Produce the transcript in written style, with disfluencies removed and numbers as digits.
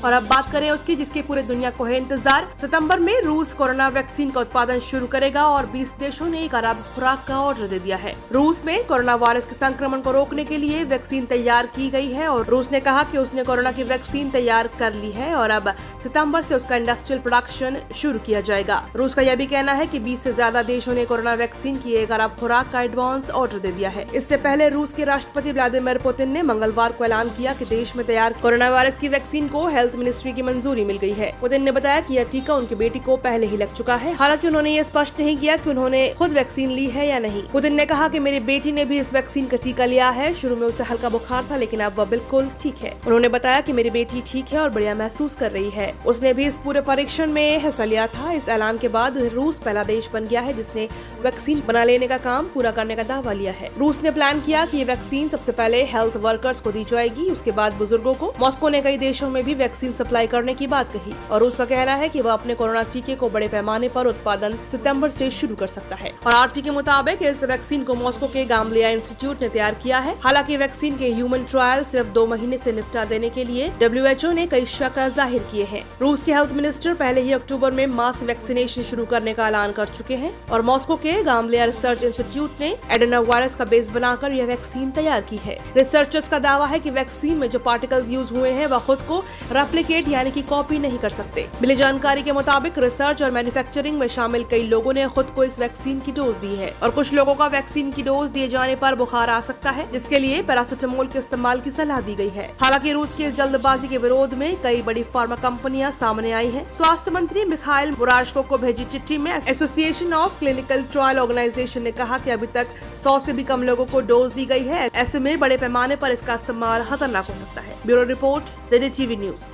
और अब बात करें उसकी जिसकी पूरी दुनिया को है इंतजार। सितंबर में रूस कोरोना वैक्सीन का उत्पादन शुरू करेगा और 20 देशों ने 1 अरब खुराक का ऑर्डर दे दिया है। रूस में कोरोना वायरस के संक्रमण को रोकने के लिए वैक्सीन तैयार की गई है और रूस ने कहा कि उसने कोरोना की वैक्सीन तैयार कर ली है और अब सितंबर से उसका इंडस्ट्रियल प्रोडक्शन शुरू किया जाएगा। रूस का यह भी कहना है कि 20 से ज्यादा देशों ने कोरोना वैक्सीन की 1 अरब खुराक का एडवांस ऑर्डर दे दिया है। इससे पहले रूस के राष्ट्रपति व्लादिमीर पुतिन ने मंगलवार को ऐलान किया कि देश में तैयार कोरोना वायरस की वैक्सीन को हेल्थ मिनिस्ट्री की मंजूरी मिल गई है। पुतिन ने बताया कि यह टीका उनकी बेटी को पहले ही लग चुका है। हालांकि उन्होंने ये स्पष्ट नहीं किया कि उन्होंने खुद वैक्सीन ली है या नहीं। पुतिन ने कहा कि मेरी बेटी ने भी इस वैक्सीन का टीका लिया है। शुरू में उसे हल्का बुखार था लेकिन अब वह बिल्कुल ठीक है। उन्होंने बताया कि मेरी बेटी ठीक है और बढ़िया महसूस कर रही है। उसने भी इस पूरे परीक्षण में हिस्सा लिया था। इस ऐलान के बाद रूस पहला देश बन गया है जिसने वैक्सीन बना लेने का काम पूरा करने का दावा लिया है। रूस ने प्लान किया कि ये वैक्सीन सबसे पहले हेल्थ वर्कर्स को दी जाएगी, उसके बाद बुजुर्गों को। मॉस्को ने कई देशों में भी वैक्सीन सप्लाई करने की बात कही और रूस का कहना है कि वह अपने कोरोना टीके को बड़े पैमाने पर उत्पादन सितंबर से शुरू कर सकता है। और आरटी के मुताबिक इस वैक्सीन को मॉस्को के गामलेया इंस्टीट्यूट ने तैयार किया है। हालांकि वैक्सीन के ह्यूमन ट्रायल सिर्फ 2 महीने से निपटा देने के लिए WHO ने कई शक जाहिर किए हैं। रूस के हेल्थ मिनिस्टर पहले ही अक्टूबर में मास वैक्सीनेशन शुरू करने का ऐलान कर चुके हैं और मॉस्को के गामलेया रिसर्च इंस्टीट्यूट ने एडेनो वायरस का बेस बनाकर यह वैक्सीन तैयार की है। रिसर्चर्स का दावा है कि वैक्सीन में जो पार्टिकल्स यूज हुए हैं वह खुद को रेप्लिकेट यानी कि कॉपी नहीं कर सकते। मिली जानकारी के मुताबिक रिसर्च और मैन्युफैक्चरिंग में शामिल कई लोगों ने खुद को इस वैक्सीन की डोज दी है और कुछ लोगों का वैक्सीन की डोज दिए जाने पर बुखार आ सकता है, जिसके लिए पैरासिटामोल के इस्तेमाल की सलाह दी गई है। हालांकि रूस की इस जल्दबाजी के विरोध में कई बड़ी फार्मा कंपनियां सामने आई हैं। स्वास्थ्य मंत्री मिखाइल मुराशको को भेजी चिट्ठी में association of clinical trial organization ने कहा कि अभी तक 100 से भी कम लोगों को डोज दी गई है। ऐसे में बड़े पैमाने पर इसका इस्तेमाल खतरनाक हो सकता है। Bureau report, ZDTV news.